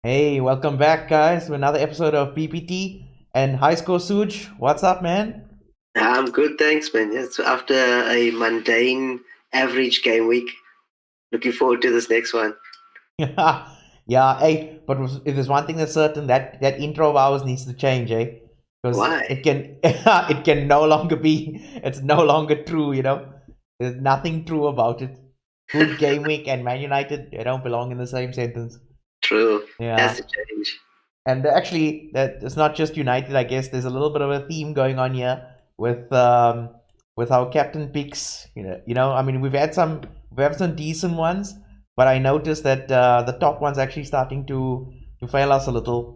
Hey, welcome back, guys, to another episode of BPT and High Score Suj. What's up, man? I'm good, thanks, man. Yes, after a mundane average game week, looking forward to this next one. Yeah, hey, but if there's one thing that's certain, that intro of ours needs to change, eh? Because Why? it can it can no longer be, it's no longer true, There's nothing true about it. Good game week and Man United, they don't belong in the same sentence. True. Has Yeah. to change. And actually, that it's not just United. I guess there's a little bit of a theme going on here with our captain picks. I mean, we've had some decent ones, but I noticed that the top one's actually starting to fail us a little.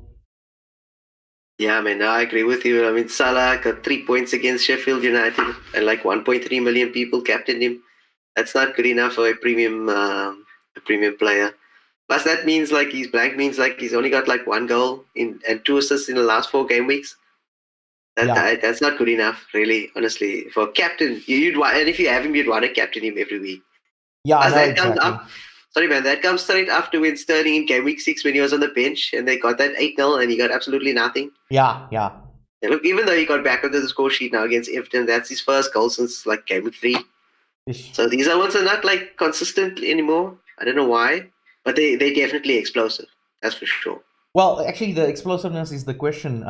Yeah, man, I agree with you. I mean, Salah got 3 points against Sheffield United, and like 1.3 million people captained him. That's not good enough for a premium player. Plus, that means like he's blank means like he's only got like one goal in and two assists in the last 4 game weeks. Yeah, That's not good enough, really. Honestly, for captain, you'd want, and if you have him, you'd want to captain him every week. yeah, I Plus, know that comes exactly. up. Sorry, man. That comes straight after when Sterling in game week 6 when he was on the bench and they got that 8-0 and he got absolutely nothing. Yeah, yeah. And look, even though he got back onto the score sheet now against Everton, that's his first goal since like game week 3. Ish. So these are ones are not like consistent anymore. I don't know why, but they definitely explosive. That's for sure. Well, actually, the explosiveness is the question.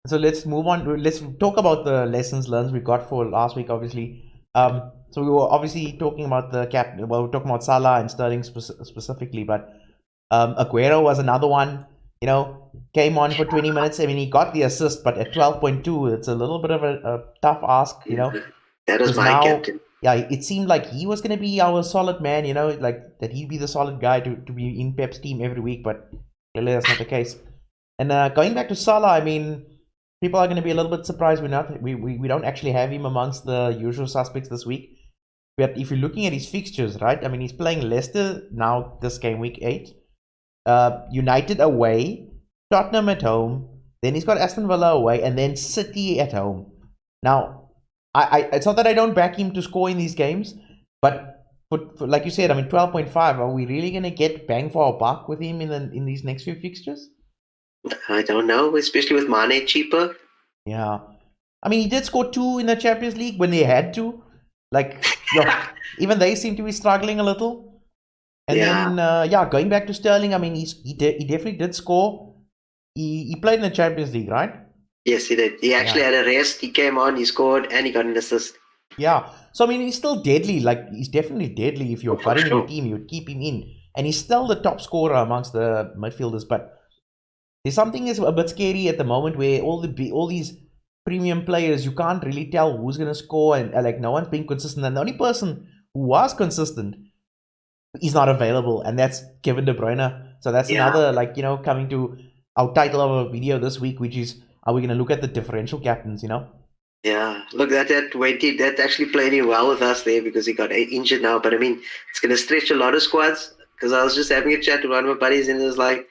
So let's move on. Let's talk about the lessons learned we got for last week, obviously. So we were obviously talking about the cap. Well, we're talking about Salah and Sterling specifically, but Aguero was another one. Came on for 20 minutes. I mean, he got the assist, but at 12.2, it's a little bit of a tough ask, Yeah. That was because my now, captain. yeah, it seemed like he was going to be our solid man, like that he'd be the solid guy to be in Pep's team every week, but clearly that's not the case. And going back to Salah, I mean, people are going to be a little bit surprised we don't actually have him amongst the usual suspects this week. But if you're looking at his fixtures, right? I mean, he's playing Leicester now this game week 8, United away, Tottenham at home, then he's got Aston Villa away, and then City at home. Now, it's not that I don't back him to score in these games, but for like you said, I mean, 12.5. Are we really going to get bang for our buck with him in these next few fixtures? I don't know, especially with Mane cheaper. Yeah. I mean, he did score two in the Champions League when they had to. Like, yo, even they seem to be struggling a little. And Yeah. then, going back to Sterling, I mean, he definitely did score. He played in the Champions League, right? Yes, he did. He actually Yeah. had a rest. He came on, he scored, and he got an assist. Yeah. So, I mean, he's still deadly. Like, he's definitely deadly. If Oh, you've for got him in your sure. team, you would keep him in. And he's still the top scorer amongst the midfielders. But there's something is a bit scary at the moment where all these premium players, you can't really tell who's gonna score, and like no one's being consistent. And the only person who was consistent is not available, and that's Kevin De Bruyne. So that's Yeah, another coming to our title of a video this week, which is, are we gonna look at the differential captains? yeah. Look, that actually played in well with us there because he got injured now. But I mean, it's going to stretch a lot of squads because I was just having a chat with one of my buddies and it was like,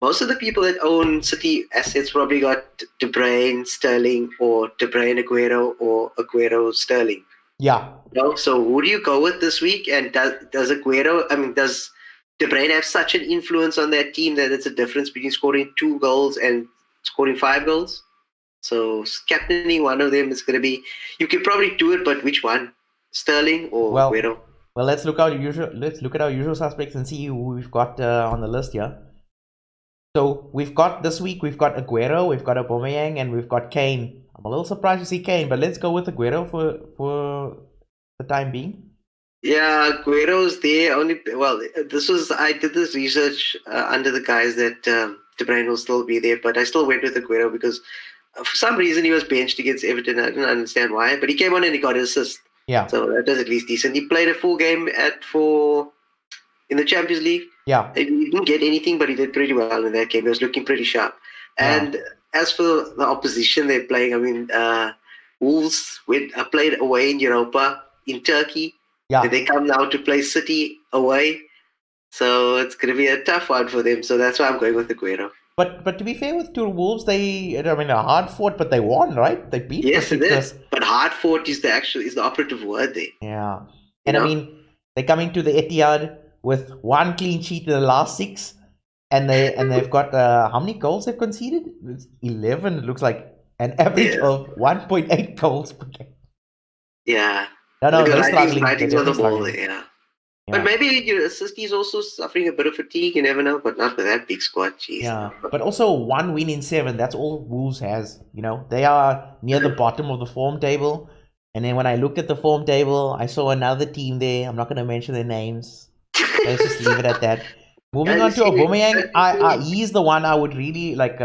most of the people that own City assets probably got De Bruyne, Sterling, or De Bruyne, Aguero, or Aguero, Sterling. Yeah. So who do you go with this week? And does Aguero? I mean, does De Bruyne have such an influence on that team that it's a difference between scoring 2 goals and scoring 5 goals? So captaining one of them is going to be. You could probably do it, but which one? Sterling or Well, Aguero? well, let's look at our usual suspects and see who we've got on the list here. So we've got this week, we've got Aguero, we've got Aubameyang, and we've got Kane. I'm a little surprised to see Kane, but let's go with Aguero for the time being. Yeah, Aguero's there. Only well, this was I did this research under the guys that De Bruyne will still be there, but I still went with Aguero because for some reason he was benched against Everton. I didn't understand why, but he came on and he got his assist, Yeah, so that was at least decent. He played a full game in the Champions League. yeah, He didn't get anything, but he did pretty well in that game. He was looking pretty sharp. yeah, And as for the opposition they're playing, I mean, Wolves played away in Europa in Turkey. And yeah. they come now to play City away. So it's going to be a tough one for them. So that's why I'm going with Aguero. But to be fair with two Wolves, I mean, a hard fought, but they won, right? They beat Yes, it is. Besiktas. But hard fought is the operative word there. Yeah, You and I know? mean, they're coming to the Etihad with one clean sheet in the last six, and they've got how many goals they've conceded? It's 11. It looks like an average of 1.8 goals per game. Yeah. No, they're struggling. They're Writing's on the definitely ball struggling. there, yeah. Yeah. But maybe your assist is also suffering a bit of fatigue. You never know, but not with that big squad. Jeez. Yeah, but also 1 win in 7. That's all Wolves has. You know, they are near the bottom of the form table. And then when I looked at the form table, I saw another team there. I'm not going to mention their names. Let's just leave it at that. Moving on to Aubameyang, he's the one I would really like.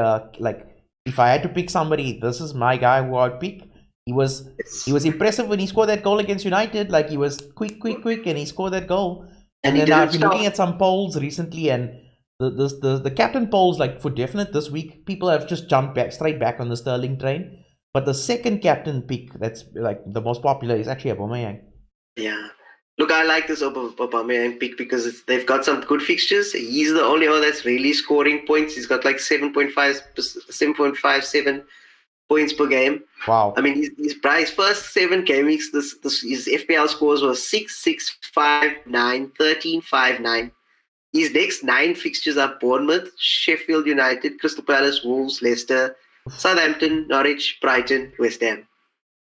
If I had to pick somebody, this is my guy who I'd pick. He was impressive when he scored that goal against United. Like he was quick, and he scored that goal. And then I've been looking at some polls recently, and the captain polls, like for definite this week, people have just jumped straight back on the Sterling train. But the second captain pick, that's like the most popular, is actually Aubameyang. Yeah. Look, I like this Aubameyang pick because they've got some good fixtures. He's the only one that's really scoring points. He's got like 7.57 points per game. Wow. I mean, his first 7 game weeks, his FPL scores were 6, 6, 5, 9, 13, 5, 9. His next 9 fixtures are Bournemouth, Sheffield United, Crystal Palace, Wolves, Leicester, Southampton, Norwich, Brighton, West Ham.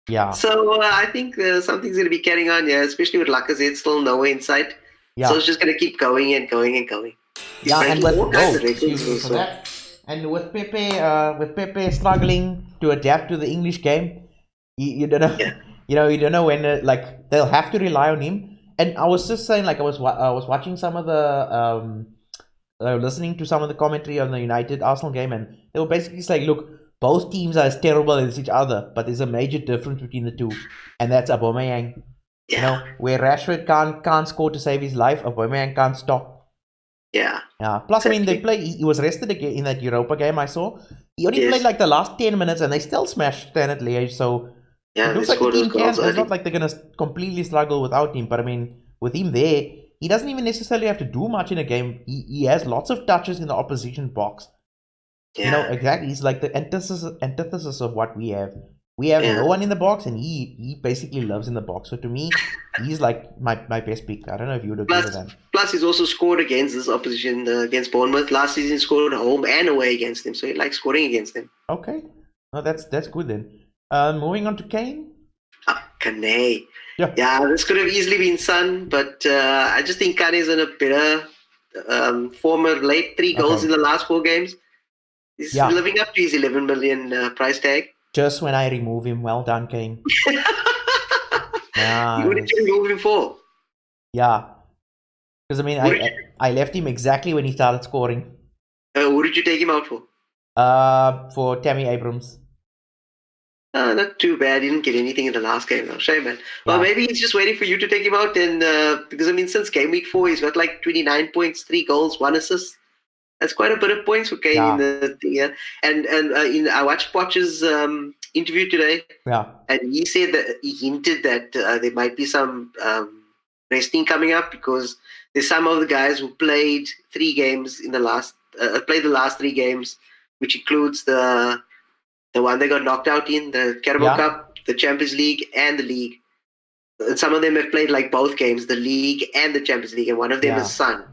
Yeah. So I think something's going to be carrying on here, especially with Lacazette still nowhere in sight. Yeah. So it's just going to keep going and going and going. Yeah, and with Pepe struggling to adapt to the English game, you don't know. Yeah. You don't know when they'll have to rely on him. And I was just saying, like I was watching some of the listening to some of the commentary on the United Arsenal game, and they were basically saying, look, both teams are as terrible as each other, but there's a major difference between the two, and that's Aubameyang. Yeah. You know, where Rashford can't score to save his life, Aubameyang can't stop. Yeah. Yeah. Plus, I mean, he was rested again in that Europa game I saw. He only Yes. played like the last 10 minutes, and they still smashed Standard Liège. So Yeah, it looks like the team can. It's not like they're gonna completely struggle without him. But I mean, with him there, he doesn't even necessarily have to do much in a game. He has lots of touches in the opposition box. Yeah. You know, exactly. He's like the antithesis of what we have. We have no one in the box, and he basically lives in the box. So to me, he's like my best pick. I don't know if you would agree with that. Plus, he's also scored against this opposition against Bournemouth. Last season, he scored home and away against them. So he likes scoring against them. Okay. No, that's good then. Moving on to Kane. Kane. Yeah, this could have easily been Son, but I just think Kane is in a better form of late. 3 goals in the last 4 games. He's living up to his 11 million price tag. Just when I remove him, well done, Kane. Nice. What did you remove him for? Yeah, because I mean, I left him exactly when he started scoring. Who did you take him out for? For Tammy Abrams. Not too bad. He didn't get anything in the last game. No, shame, man. Well, maybe he's just waiting for you to take him out. And because I mean, since game week 4, he's got like 29 points, 3 goals, 1 assist. That's quite a bit of points for Kane in the thing. Yeah. And I watched Poch's interview today. Yeah. And he said that he hinted that there might be some resting coming up because there's some of the guys who played 3 games in the last played the last 3 games, which includes the one they got knocked out in, the Carabao Cup, the Champions League, and the League. And some of them have played like both games, the League and the Champions League, and one of them is Son.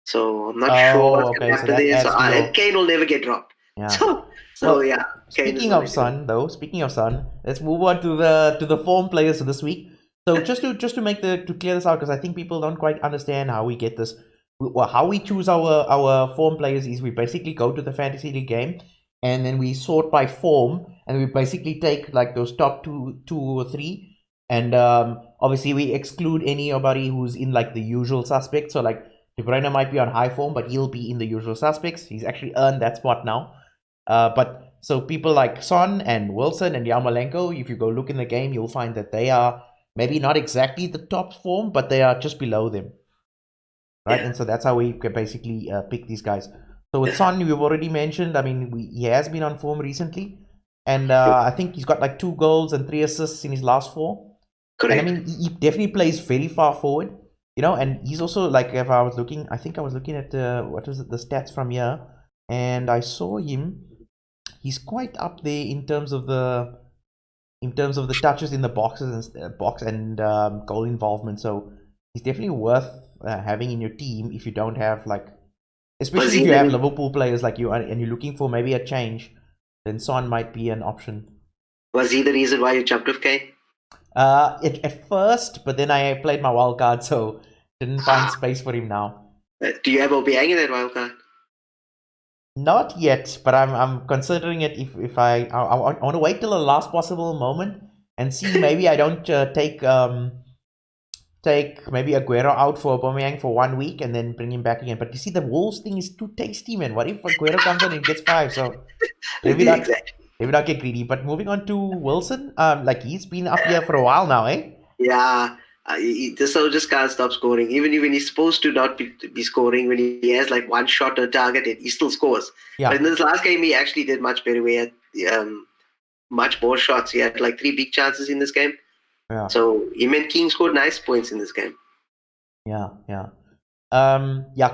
So I'm not sure what's going to happen there. And Kane will never get dropped. Yeah. So yeah. Speaking of Son, let's move on to the form players of this week. So just to clear this out, because I think people don't quite understand how we get this. How we choose our form players is we basically go to the fantasy league game, and then we sort by form, and we basically take like those top two or 3, and obviously we exclude anybody who's in like the usual suspects. So like De Bruyne might be on high form, but he'll be in the usual suspects. He's actually earned that spot now. But so people like Son and Wilson and Yarmolenko, if you go look in the game, you'll find that they are maybe not exactly the top form, but they are just below them. Right? And so that's how we can basically pick these guys. So with Son, we've already mentioned, I mean, he has been on form recently. And I think he's got like 2 goals and 3 assists in his last 4. Correct. And I mean, he definitely plays very far forward. You know, and he's also like, if I was looking at the stats from here, and I saw him. He's quite up there in terms of the touches in the box and goal involvement. So he's definitely worth having in your team if you don't have like Especially if you have Liverpool players like you and you're looking for maybe a change, then Son might be an option. Was he the reason why you jumped with Kane? At first, but then I played my wild card, so didn't find space for him now. Do you have Obiang in that wild card? Not yet, but I'm considering it. If I want to wait till the last possible moment and see maybe I don't take maybe Aguero out for Aubameyang for 1 week and then bring him back again. But you see, the Wolves thing is too tasty, man. What if Aguero comes in and gets 5? So maybe not get greedy. But moving on to Wilson, like he's been up here for a while now, eh? Yeah. This soldier just can't stop scoring. Even when he's supposed to not be scoring, when he has like one shot on target, he still scores. Yeah. But in this last game, he actually did much better. We had much more shots. He had like 3 big chances in this game. Yeah. So him and King scored nice points in this game. Yeah.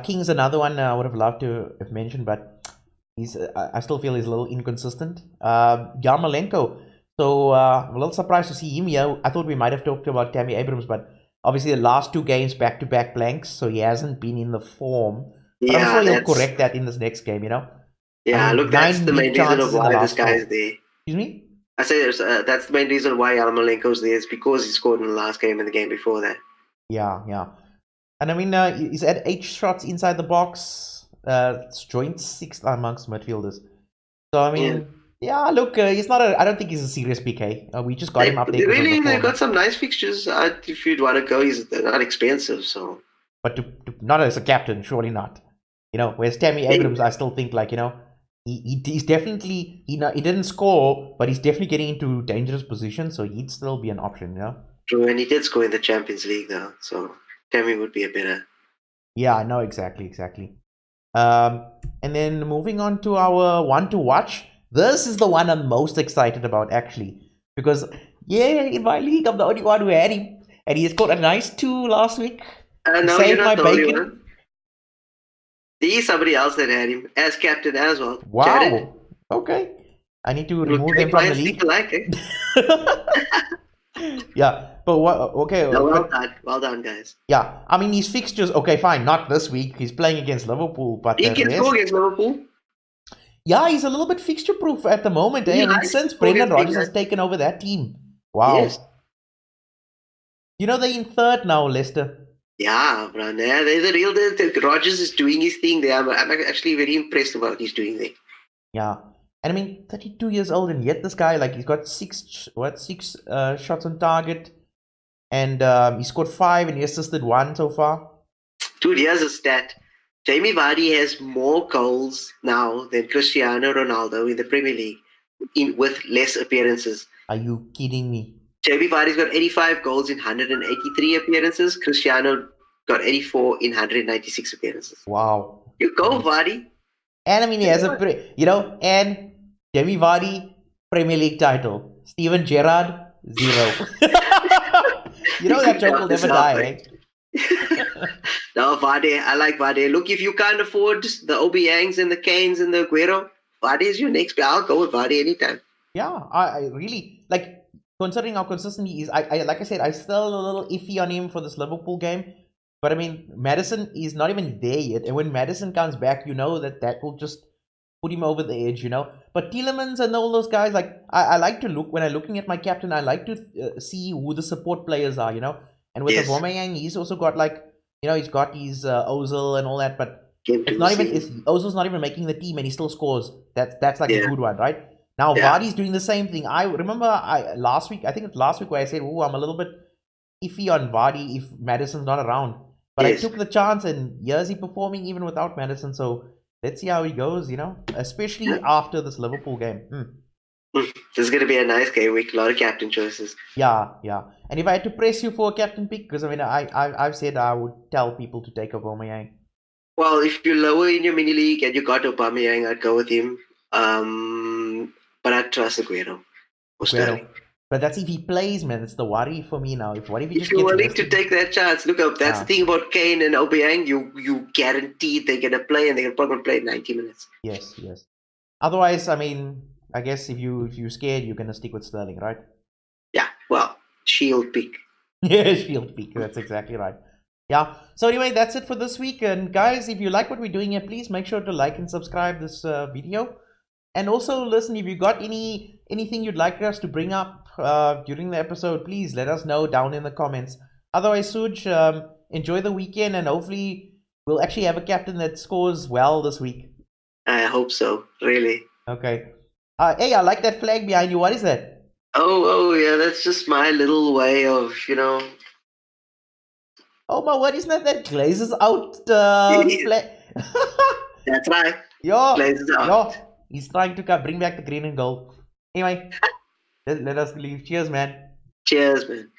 King's another one I would have loved to have mentioned, but I still feel he's a little inconsistent. Yarmolenko. So I'm a little surprised to see him here. I thought we might have talked about Tammy Abrams, but obviously the last 2 games back-to-back blanks, so he hasn't been in the form. But I'm sure he'll correct that in this next game, you know? Yeah, look, that's the main reason of why this guy is there. Excuse me? I say that's the main reason why Yarmolenko's there is because he scored in the last game and the game before that. Yeah. And I mean, he's had 8 shots inside the box. It's joint 6th amongst midfielders. So, I mean... Yeah, look, he's not I don't think he's a serious PK. We just got him up there. Really, they've got some nice fixtures. If you'd want to go, they're not expensive, so. But to not as a captain, surely not. You know, whereas Tammy Abrams, I still think like, you know, he's definitely, he didn't score, but he's definitely getting into dangerous positions, so he'd still be an option, you know? True, and he did score in the Champions League, though, so Tammy would be a better. Yeah, I know, exactly. And then moving on to our one to watch. This is the one I'm most excited about, actually. Because, in my league, I'm the only one who had him. And he scored a nice 2 last week. No, you're not the only one. There is somebody else that had him as captain as well. Wow. Jared. Okay. I need to remove them from the league. Yeah, but what? Okay. No, well done, guys. Yeah, I mean, his fixtures, okay, fine. Not this week. He's playing against Liverpool. But he can score against Liverpool. Yeah, he's a little bit fixture-proof at the moment. I mean, since Brendan Rodgers has taken over that team. Wow. Yes. You know, they're in 3rd now, Leicester. Yeah, bro. They're the real... Rodgers is doing his thing there. I'm actually very impressed about what he's doing there. Yeah. And I mean, 32 years old, and yet this guy, like, he's got 6 shots on target. And he scored 5 and he assisted 1 so far. Dude, here's a stat. Jamie Vardy has more goals now than Cristiano Ronaldo in the Premier League with less appearances. Are you kidding me? Jamie Vardy's got 85 goals in 183 appearances. Cristiano got 84 in 196 appearances. Wow. You go, Vardy. And I mean, he has and Jamie Vardy, Premier League title. Steven Gerrard, 0. You know that joke will never die, eh? No, Vardy. I like Vardy. Look, if you can't afford the Obiangs and the Kanes and the Aguero, Vardy is your next. I'll go with Vardy anytime. Yeah, I really like considering how consistent he is. I like I said, I'm still a little iffy on him for this Liverpool game. But I mean, Maddison is not even there yet, and when Maddison comes back, you know that will just put him over the edge, you know. But Tielemans and all those guys, like I like to look when I'm looking at my captain, I like to see who the support players are, you know. And with Aubameyang, he's also got like, you know, he's got his Ozil and all that, but it's not even Ozil's not even making the team, and he still scores. That's like a good one, right? Now Vardy's doing the same thing. I remember last week, I think it's last week where I said, "Oh, I'm a little bit iffy on Vardy if Maddison's not around." But I took the chance, and here's he performing even without Maddison. So let's see how he goes, you know, especially after this Liverpool game. This is going to be a nice game week. A lot of captain choices. Yeah. And if I had to press you for a captain pick, because I mean, I've said I would tell people to take Aubameyang. Well, if you're lower in your mini league and you got Aubameyang, I'd go with him. But I'd trust Aguero. But that's if he plays, man. It's the worry for me now. What if he just you're willing to take that chance? Look up. That's the thing about Kane and Aubameyang. You guaranteed they're gonna play, and they're probably gonna play 90 minutes. Yes. Otherwise, I mean, I guess if you're scared, you're gonna stick with Sterling, right? Yeah. Well, shield pick. Yeah, shield pick. That's exactly right. Yeah. So anyway, that's it for this week. And guys, if you like what we're doing here, please make sure to like and subscribe this video. And also, listen, if you got anything you'd like us to bring up during the episode, please let us know down in the comments. Otherwise, Suj, enjoy the weekend, and hopefully we'll actually have a captain that scores well this week. I hope so, really. Okay. Hey, I like that flag behind you. What is that? Oh, yeah, that's just my little way of, Oh my word, isn't that glazes out flag? That's right. Yo, Blazes out. yo, he's trying to bring back the green and gold. Anyway, let us leave. Cheers, man. Cheers, man.